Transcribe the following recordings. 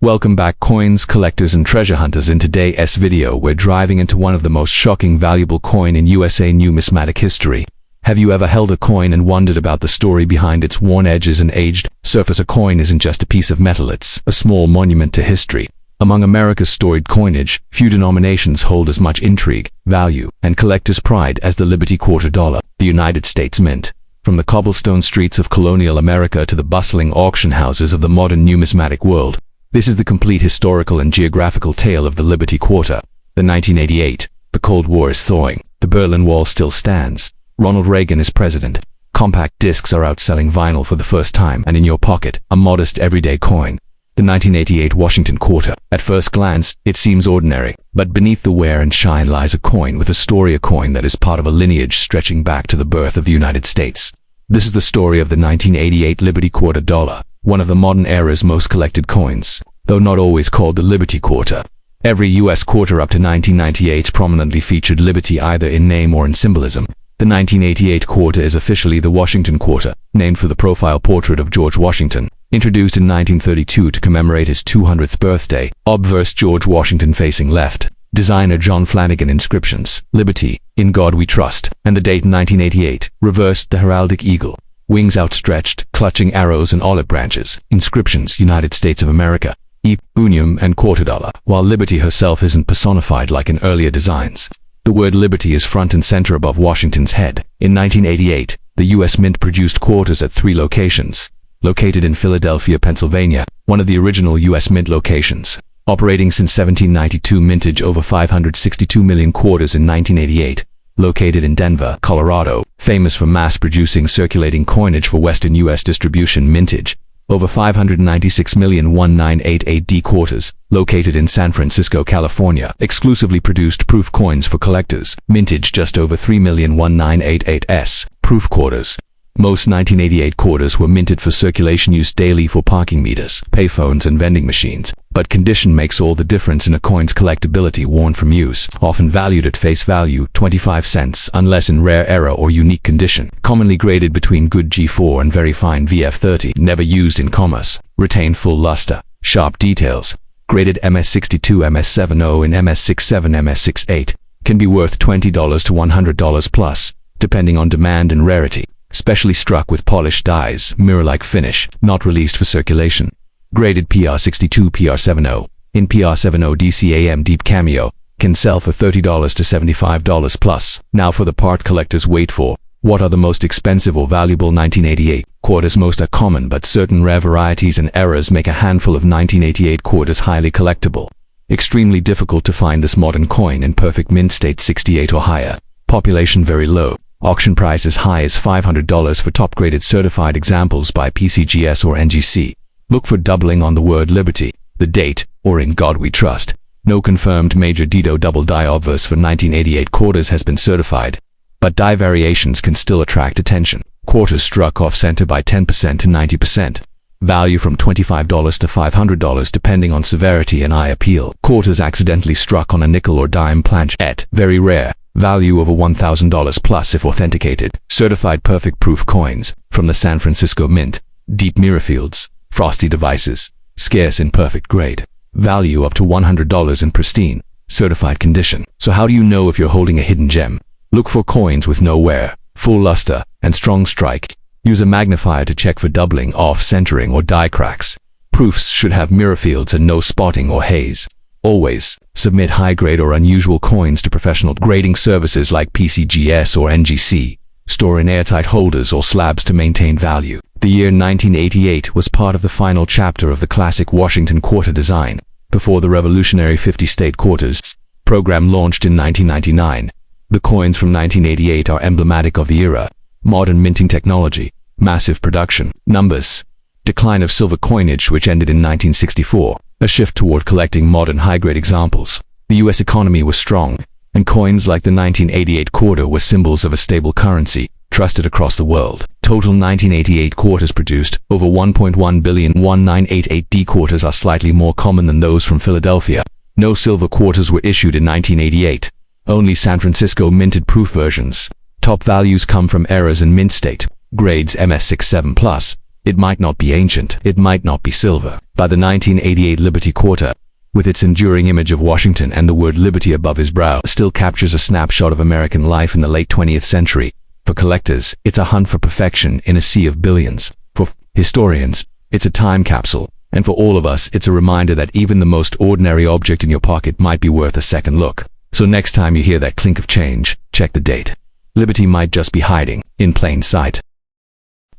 Welcome back, coins collectors and treasure hunters. In today's video, we're driving into one of the most shocking valuable coin in USA numismatic history. Have you ever held a coin and wondered about the story behind its worn edges and aged surface? A coin isn't just a piece of metal, it's a small monument to history. Among America's storied coinage, few denominations hold as much intrigue, value, and collector's pride as the Liberty Quarter dollar, the United States Mint. From the cobblestone streets of colonial America to the bustling auction houses of the modern numismatic world, this is the complete historical and geographical tale of the Liberty Quarter. The 1988. The Cold War is thawing. The Berlin Wall still stands. Ronald Reagan is president. Compact discs are outselling vinyl for the first time, and in your pocket, a modest everyday coin. The 1988 Washington Quarter. At first glance, it seems ordinary, but beneath the wear and shine lies a coin with a story, a coin that is part of a lineage stretching back to the birth of the United States. This is the story of the 1988 Liberty Quarter dollar, one of the modern era's most collected coins, though not always called the Liberty Quarter. Every U.S. quarter up to 1998 prominently featured Liberty either in name or in symbolism. The 1988 quarter is officially the Washington Quarter, named for the profile portrait of George Washington, introduced in 1932 to commemorate his 200th birthday. Obverse: George Washington facing left. Designer John Flanagan. Inscriptions: Liberty, in God we trust, and the date 1988. Reversed: the heraldic eagle, wings outstretched, clutching arrows and olive branches. Inscriptions: United States of America, E, Unium, and Quarter dollar. While Liberty herself isn't personified like in earlier designs, the word Liberty is front and center above Washington's head. In 1988, the U.S. Mint produced quarters at 3 locations. Located in Philadelphia, Pennsylvania, one of the original U.S. Mint locations. Operating since 1792, mintage over 562 million quarters in 1988. Located in Denver, Colorado, famous for mass-producing circulating coinage for Western U.S. distribution. Mintage over 596,198,000 quarters. Located in San Francisco, California, exclusively produced proof coins for collectors. Mintage just over 3,198,000 proof quarters. Most 1988 quarters were minted for circulation use daily for parking meters, payphones, and vending machines. But condition makes all the difference in a coin's collectability. Worn from use, often valued at face value, 25 cents, unless in rare error or unique condition. Commonly graded between good G4 and very fine VF30. Never used in commerce. Retain full luster, sharp details. Graded MS62, MS70, and MS67, MS68. Can be worth $20 to $100 plus, depending on demand and rarity. Specially struck with polished dies, mirror-like finish, not released for circulation. Graded PR62, PR70. In PR70 DCAM Deep Cameo. Can sell for $30 to $75 plus. Now for the part collectors wait for. What are the most expensive or valuable 1988 quarters? Most are common, but certain rare varieties and errors make a handful of 1988 quarters highly collectible. Extremely difficult to find this modern coin in perfect mint state, 68 or higher. Population very low. Auction price as high as $500 for top-graded certified examples by PCGS or NGC. Look for doubling on the word Liberty, the date, or in God we trust. No confirmed major Dido double die obverse for 1988 quarters has been certified, but die variations can still attract attention. Quarters struck off center by 10% to 90%. Value from $25 to $500 depending on severity and eye appeal. Quarters accidentally struck on a nickel or dime planchette. Very rare. Value over $1,000 plus if authenticated. Certified perfect proof coins from the San Francisco Mint. Deep mirror fields, frosty devices, scarce in perfect grade. Value up to $100 in pristine, certified condition. So how do you know if you're holding a hidden gem? Look for coins with no wear, full luster, and strong strike. Use a magnifier to check for doubling, off-centering, or die cracks. Proofs should have mirror fields and no spotting or haze. Always submit high-grade or unusual coins to professional grading services like PCGS or NGC. Store in airtight holders or slabs to maintain value. The year 1988 was part of the final chapter of the classic Washington Quarter design, before the revolutionary 50-state quarters program launched in 1999. The coins from 1988 are emblematic of the era. Modern minting technology, massive production, numbers. Decline of silver coinage, which ended in 1964. A shift toward collecting modern high-grade examples. The U.S. economy was strong, and coins like the 1988 quarter were symbols of a stable currency, trusted across the world. Total 1988 quarters produced, over 1.1 billion. 1988 quarters are slightly more common than those from Philadelphia. No silver quarters were issued in 1988. Only San Francisco minted proof versions. Top values come from errors in mint state. Grades MS67+. It might not be ancient, it might not be silver. By the 1988 Liberty Quarter, with its enduring image of Washington and the word liberty above his brow, still captures a snapshot of American life in the late 20th century. For collectors, it's a hunt for perfection in a sea of billions. For historians, it's a time capsule. And for all of us, it's a reminder that even the most ordinary object in your pocket might be worth a second look. So next time you hear that clink of change, check the date. Liberty might just be hiding in plain sight.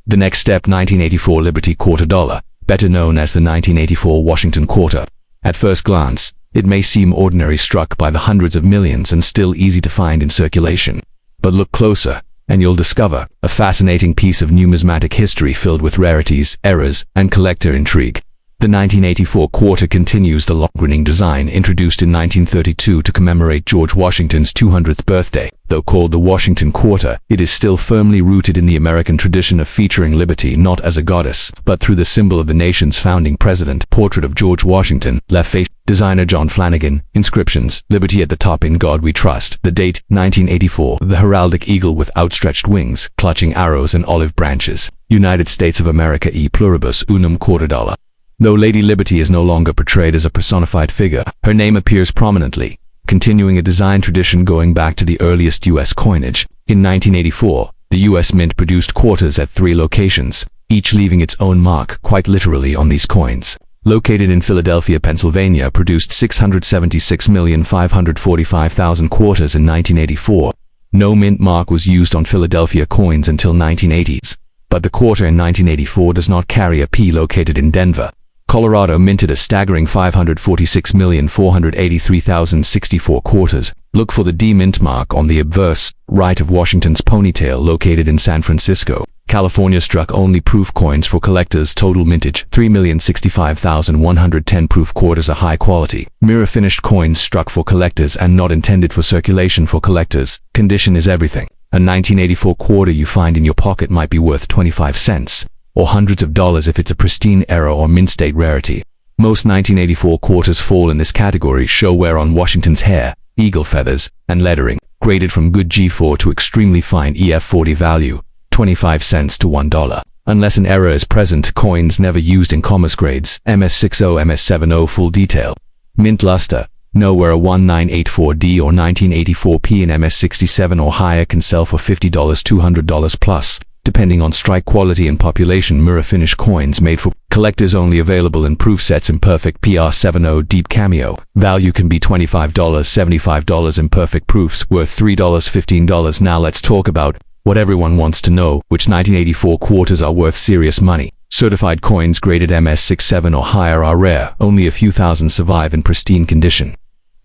The next step, 1984 Liberty Quarter dollar, better known as the 1984 Washington Quarter. At first glance, it may seem ordinary, struck by the hundreds of millions and still easy to find in circulation. But look closer, and you'll discover a fascinating piece of numismatic history filled with rarities, errors, and collector intrigue. The 1984 quarter continues the long-running design introduced in 1932 to commemorate George Washington's 200th birthday. Though called the Washington Quarter, it is still firmly rooted in the American tradition of featuring liberty not as a goddess, but through the symbol of the nation's founding president. Portrait of George Washington, left face, designer John Flanagan. Inscriptions, liberty at the top, in God we trust. The date, 1984. The heraldic eagle with outstretched wings, clutching arrows and olive branches. United States of America, e pluribus unum quarter dollar. Though Lady Liberty is no longer portrayed as a personified figure, her name appears prominently, continuing a design tradition going back to the earliest U.S. coinage. In 1984, the U.S. Mint produced quarters at 3 locations, each leaving its own mark quite literally on these coins. Located in Philadelphia, Pennsylvania, produced 676,545,000 quarters in 1984. No mint mark was used on Philadelphia coins until 1980s, but the quarter in 1984 does not carry a P. Located in Denver, Colorado, minted a staggering 546,483,064 quarters. Look for the D mint mark on the obverse right of Washington's ponytail. Located in San Francisco, California, struck only proof coins for collectors. Total mintage 3,065,110 proof quarters. A high quality, mirror finished coins struck for collectors and not intended for circulation. For collectors, condition is everything. A 1984 quarter you find in your pocket might be worth 25 cents. Or hundreds of dollars if it's a pristine error or mint state rarity. Most 1984 quarters fall in this category. Show wear on Washington's hair, eagle feathers, and lettering. Graded from good G4 to extremely fine EF40. Value, 25 cents to $1. Unless an error is present, coins never used in commerce grades. MS60, MS70. Full detail. Mint luster. Nowhere a 1984D or 1984P in MS67 or higher can sell for $50, $200 plus. Depending on strike quality and population. Mirror finish coins made for collectors, only available in proof sets. Imperfect PR70 deep cameo. Value can be $25, $75. Imperfect proofs worth $3, $15. Now let's talk about what everyone wants to know, which 1984 quarters are worth serious money. Certified coins graded MS67 or higher are rare. Only a few thousand survive in pristine condition.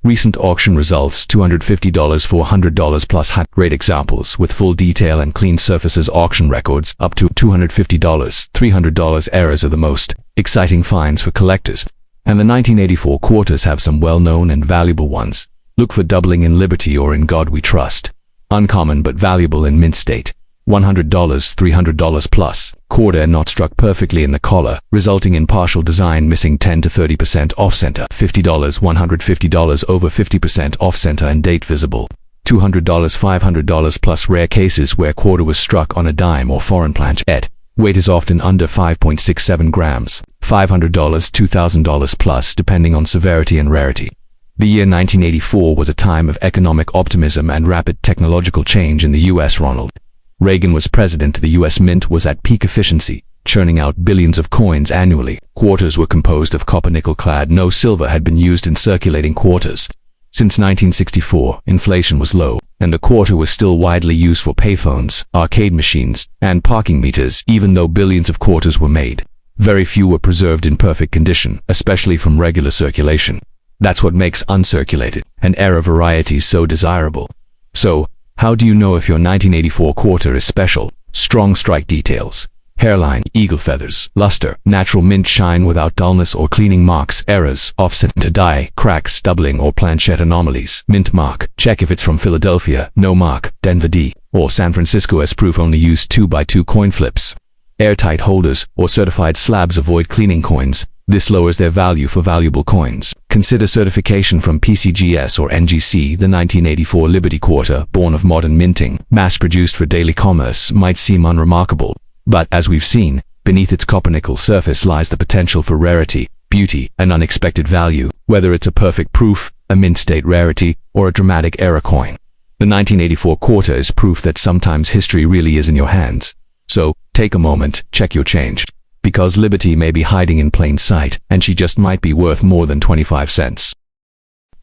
Recent auction results: $250, $400 plus. Great examples with full detail and clean surfaces. Auction records up to $250, $300. Errors are the most exciting finds for collectors, and the 1984 quarters have some well-known and valuable ones. Look for doubling in liberty or in God we trust. Uncommon but valuable in mint state. $100, $300 plus. Quarter not struck perfectly in the collar, resulting in partial design missing 10 to 30% off-center. $50, $150 over 50% off-center and date visible. $200, $500 plus. Rare cases where quarter was struck on a dime or foreign planchet. Weight is often under 5.67 grams. $500, $2,000 plus, depending on severity and rarity. The year 1984 was a time of economic optimism and rapid technological change in the U.S. Ronald Reagan was president. The U.S. Mint was at peak efficiency, churning out billions of coins annually. Quarters were composed of copper nickel clad. No silver had been used in circulating quarters. Since 1964, inflation was low, and the quarter was still widely used for payphones, arcade machines, and parking meters. Even though billions of quarters were made, very few were preserved in perfect condition, especially from regular circulation. That's what makes uncirculated and error varieties so desirable. So, how do you know if your 1984 quarter is special? Strong strike details. Hairline, eagle feathers, luster, natural mint shine without dullness or cleaning marks. Errors, offset to die, cracks, doubling or planchet anomalies. Mint mark. Check if it's from Philadelphia, no mark, Denver D, or San Francisco as proof. Only use 2x2 coin flips. Airtight holders or certified slabs. Avoid cleaning coins. This lowers their value for valuable coins. Consider certification from PCGS or NGC. The 1984 Liberty Quarter, born of modern minting, mass-produced for daily commerce, might seem unremarkable. But, as we've seen, Beneath its copper-nickel surface lies the potential for rarity, beauty, and unexpected value, whether it's a perfect proof, a mint-state rarity, or a dramatic era coin. The 1984 quarter is proof that sometimes history really is in your hands. So, take a moment, check your change. Because Liberty may be hiding in plain sight, and she just might be worth more than 25 cents.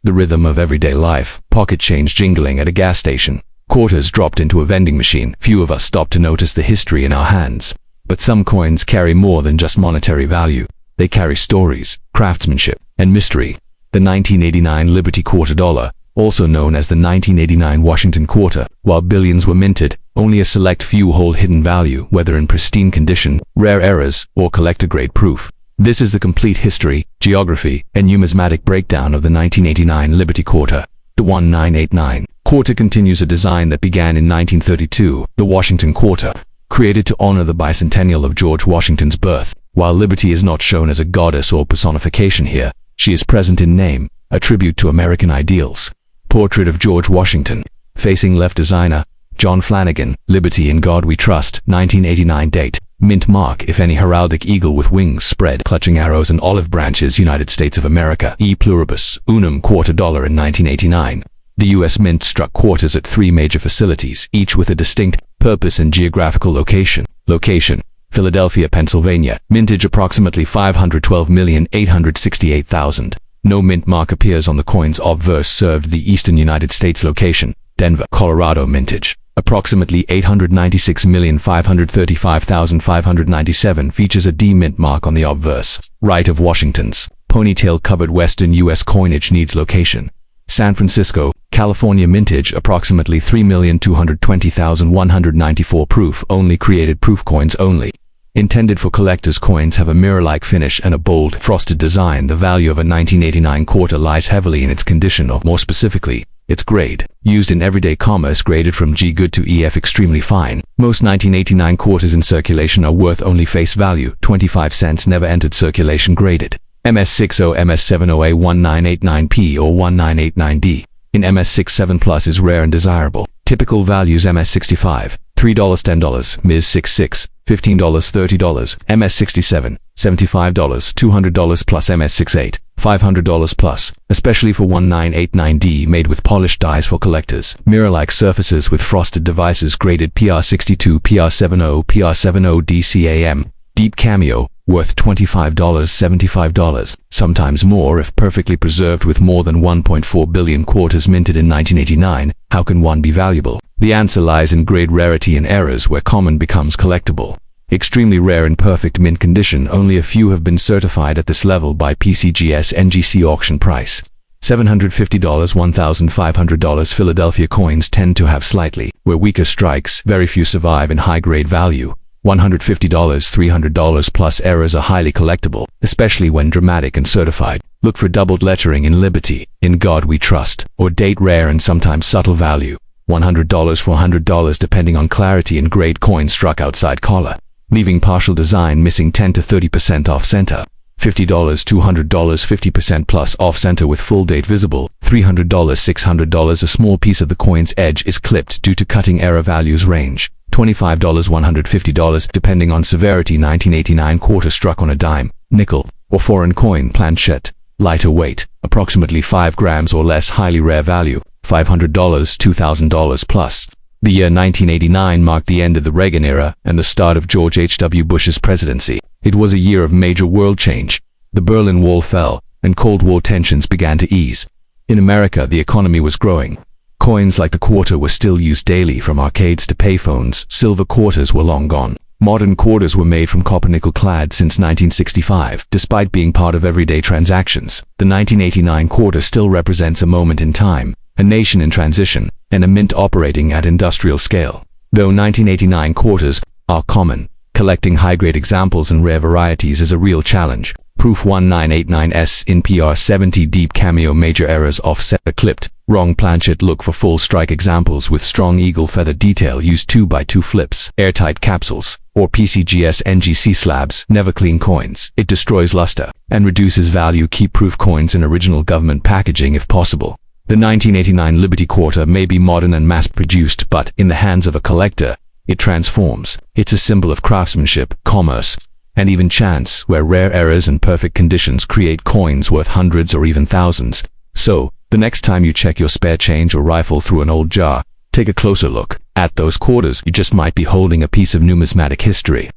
The rhythm of everyday life, pocket change jingling at a gas station, quarters dropped into a vending machine. Few of us stop to notice the history in our hands. But some coins carry more than just monetary value. They carry stories, craftsmanship, and mystery. The 1989 Liberty Quarter dollar, also known as the 1989 Washington Quarter, while billions were minted, only a select few hold hidden value, whether in pristine condition, rare errors, or collector-grade proof. This is the complete history, geography, and numismatic breakdown of the 1989 Liberty Quarter. The 1989 Quarter continues a design that began in 1932, the Washington Quarter, created to honor the bicentennial of George Washington's birth. While Liberty is not shown as a goddess or personification here, she is present in name, a tribute to American ideals. Portrait of George Washington. Facing left designer, John Flanagan, Liberty in God We Trust, 1989 date. Mint mark if any heraldic eagle with wings spread, clutching arrows and olive branches, United States of America. E pluribus, unum quarter dollar in 1989. The U.S. Mint struck quarters at 3 major facilities, each with a distinct purpose and geographical location. Location: Philadelphia, Pennsylvania. Mintage approximately 512,868,000. No mint mark appears on the coin's obverse. Served the eastern United States. Location: Denver, Colorado. Mintage approximately 896,535,597. Features a D mint mark on the obverse. Right of Washington's ponytail-covered western U.S. coinage. Needs location: San Francisco, California. Mintage approximately 3,220,194. Proof only. Created proof coins only. Intended for collectors. Coins have a mirror-like finish and a bold, frosted design. The value of a 1989 quarter lies heavily in its condition, or more specifically, its grade. Used in everyday commerce, graded from G good to EF extremely fine. Most 1989 quarters in circulation are worth only face value, 25 cents. Never entered circulation. Graded MS60, MS70A 1989P or 1989D. In MS67 Plus is rare and desirable. Typical values: MS65, $3, $10, MS66, $15, $30, MS67, $75, $200 plus, MS68, $500 plus, especially for 1989D, made with polished dies for collectors. Mirror-like surfaces with frosted devices. Graded PR62, PR70, PR70 DCAM. Deep cameo, worth $25, $75, sometimes more if perfectly preserved. With more than 1.4 billion quarters minted in 1989, how can one be valuable? The answer lies in grade, rarity, and errors, where common becomes collectible. Extremely rare in perfect mint condition. Only a few have been certified at this level by PCGS NGC. Auction price: $750, $1,500. Philadelphia coins tend to have slightly weaker strikes. Very few survive in high-grade value. $150, $300 plus. Errors are highly collectible, especially when dramatic and certified. Look for doubled lettering in Liberty, in God We Trust, or date. Rare and sometimes subtle value. $100, $400 depending on clarity and grade. Coin struck outside collar, leaving partial design missing. 10 to 30% off center. $50, $200, 50% plus off center with full date visible. $300, $600. A small piece of the coin's edge is clipped due to cutting error. Values range $25, $150 depending on severity. 1989 quarter struck on a dime, nickel, or foreign coin planchette. Lighter weight, approximately 5 grams or less. Highly rare value, $500, $2,000 plus. The year 1989 marked the end of the Reagan era and the start of George H.W. Bush's presidency. It was a year of major world change. The Berlin Wall fell, and Cold War tensions began to ease. In America, the economy was growing. Coins like the quarter were still used daily, from arcades to payphones. Silver quarters were long gone. Modern quarters were made from copper-nickel clad since 1965. Despite being part of everyday transactions, the 1989 quarter still represents a moment in time, a nation in transition, and a mint operating at industrial scale. Though 1989 quarters are common, collecting high-grade examples and rare varieties is a real challenge. Proof 1989S in PR70. Deep cameo. Major errors: offset, clipped, wrong planchette. Look for full strike examples with strong eagle feather detail. Use 2x2 flips, airtight capsules, or PCGS NGC slabs. Never clean coins. It destroys luster and reduces value. Keep proof coins in original government packaging if possible. The 1989 Liberty Quarter may be modern and mass-produced, but in the hands of a collector, it transforms. It's a symbol of craftsmanship, commerce, and even chance, where rare errors and perfect conditions create coins worth hundreds or even thousands. So, the next time you check your spare change or rifle through an old jar, take a closer look at those quarters. You just might be holding a piece of numismatic history.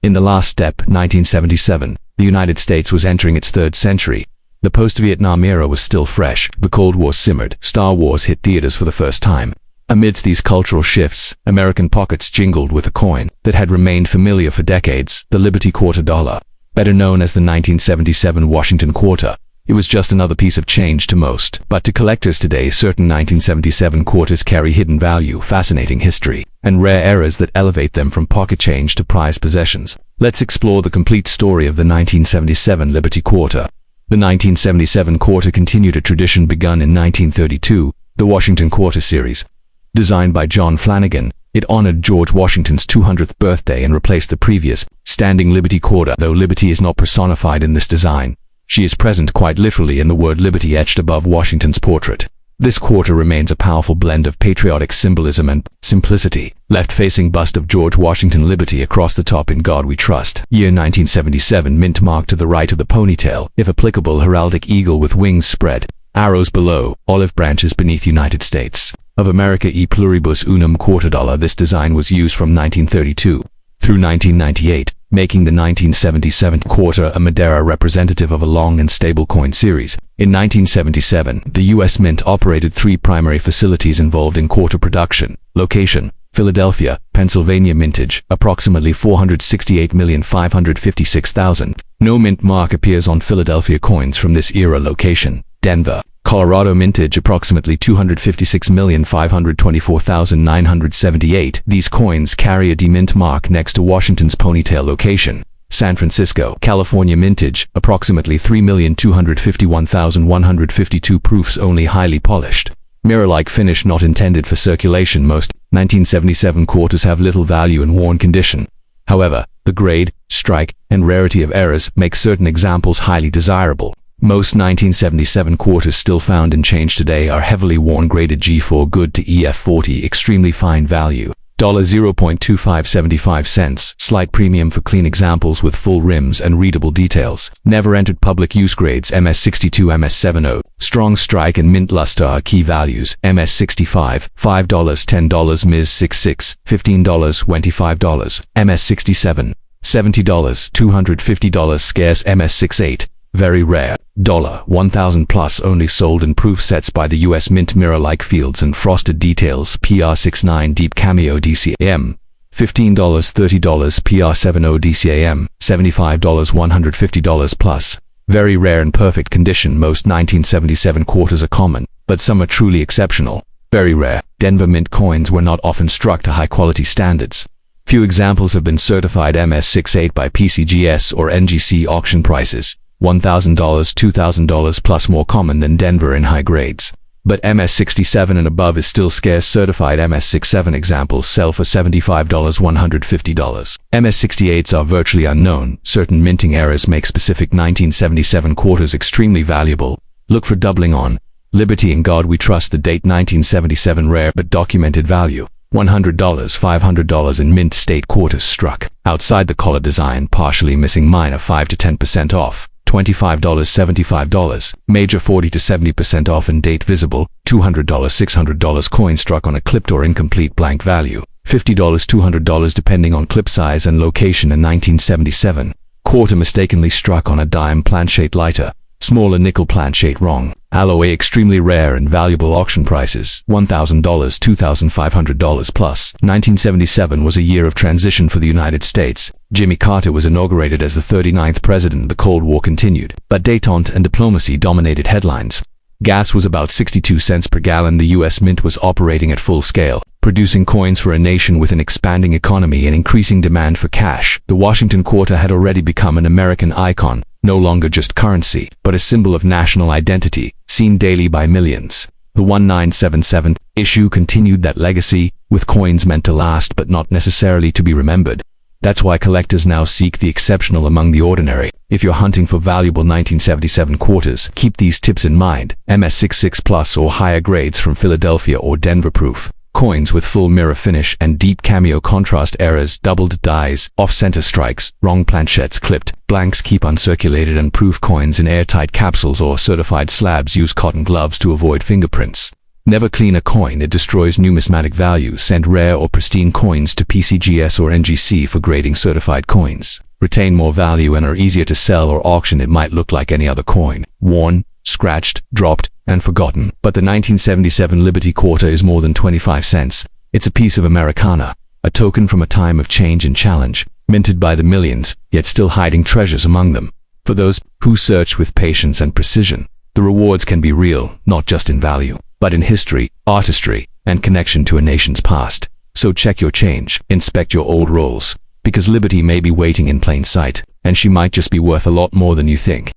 In the last step, 1977, the United States was entering its third century. The post-Vietnam era was still fresh, the Cold War simmered, Star Wars hit theaters for the first time. Amidst these cultural shifts, American pockets jingled with a coin that had remained familiar for decades, the Liberty Quarter dollar. Better known as the 1977 Washington Quarter, it was just another piece of change to most. But to collectors today, certain 1977 quarters carry hidden value, fascinating history, and rare errors that elevate them from pocket change to prized possessions. Let's explore the complete story of the 1977 Liberty Quarter. The 1977 quarter continued a tradition begun in 1932, the Washington Quarter series. Designed by John Flanagan, it honored George Washington's 200th birthday and replaced the previous Standing Liberty Quarter. Though Liberty is not personified in this design, she is present quite literally in the word Liberty etched above Washington's portrait. This quarter remains a powerful blend of patriotic symbolism and simplicity. Left-facing bust of George Washington, Liberty across the top, in God we trust. Year 1977, mint mark to the right of the ponytail, if applicable heraldic eagle with wings spread, arrows below, olive branches beneath, United States of America e pluribus unum quarter dollar. This design was used from 1932 through 1998, making the 1977 quarter a Madeira representative of a long and stable coin series. In 1977, the U.S. Mint operated three primary facilities involved in quarter production. Location: Philadelphia, Pennsylvania. Mintage: approximately 468,556,000. No mint mark appears on Philadelphia coins from this era. Location: Denver, Colorado. Mintage: approximately 256,524,978. These coins carry a demint mark next to Washington's ponytail. Location: San Francisco, California. Mintage: approximately 3,251,152. Proofs only, highly polished. Mirror-like finish, not intended for circulation. Most 1977 quarters have little value in worn condition. However, the grade, strike, and rarity of errors make certain examples highly desirable. Most 1977 quarters still found in change today are heavily worn, graded G4 good to EF40, extremely fine value. $0.2575, slight premium for clean examples with full rims and readable details. Never entered public use. Grades: MS62, MS70. Strong strike and mint luster are key values. MS65, $5, $10. MS66, $15, $25. MS67, $70, $250. Scarce. MS68, very rare. $1,000 plus, only sold in proof sets by the U.S. Mint. Mirror-like fields and frosted details. PR69 deep cameo DCAM, $15, $30. PR70 DCAM, $75, $150 plus. Very rare and perfect condition. Most 1977 quarters are common, but some are truly exceptional. Very rare. Denver Mint coins were not often struck to high-quality standards. Few examples have been certified MS68 by PCGS or NGC. Auction prices: $1,000, $2,000 plus, more common than Denver in high grades. But MS67 and above is still scarce. Certified MS67 examples sell for $75, $150. MS68s are virtually unknown. Certain minting errors make specific 1977 quarters extremely valuable. Look for doubling on Liberty in God we trust. The date: 1977. Rare but documented value: $100, $500 in mint state quarters struck. Outside the collar design, partially missing, minor 5 to 10% off. $25, $75, major 40 to 70% off, and date visible. $200, $600 coin struck on a clipped or incomplete blank value. $50, $200 depending on clip size and location. In 1977, quarter mistakenly struck on a dime planchette lighter. Smaller nickel planchette wrong. Alloy extremely rare and valuable. Auction prices: $1,000, $2,500 plus. 1977 was a year of transition for the United States. Jimmy Carter was inaugurated as the 39th president. The Cold War continued, but détente and diplomacy dominated headlines. Gas was about 62 cents per gallon. The U.S. Mint was operating at full scale, producing coins for a nation with an expanding economy and increasing demand for cash. The Washington Quarter had already become an American icon, no longer just currency, but a symbol of national identity, seen daily by millions. The 1977 issue continued that legacy, with coins meant to last but not necessarily to be remembered. That's why collectors now seek the exceptional among the ordinary. If you're hunting for valuable 1977 quarters, keep these tips in mind: MS66 plus or higher grades from Philadelphia or Denver proof. Coins with full mirror finish and deep cameo contrast errors, doubled dies, off-center strikes, wrong planchettes clipped, blanks keep uncirculated, and proof coins in airtight capsules or certified slabs use cotton gloves to avoid fingerprints. Never clean a coin, it destroys numismatic value. Send rare or pristine coins to PCGS or NGC for grading certified coins. Retain more value and are easier to sell or auction. It might look like any other coin, worn, scratched, dropped, and forgotten. But the 1977 Liberty Quarter is more than 25 cents. It's a piece of Americana, a token from a time of change and challenge, minted by the millions, yet still hiding treasures among them. For those who search with patience and precision, the rewards can be real, not just in value, but in history, artistry, and connection to a nation's past. So check your change, inspect your old rolls, because Liberty may be waiting in plain sight, and she might just be worth a lot more than you think.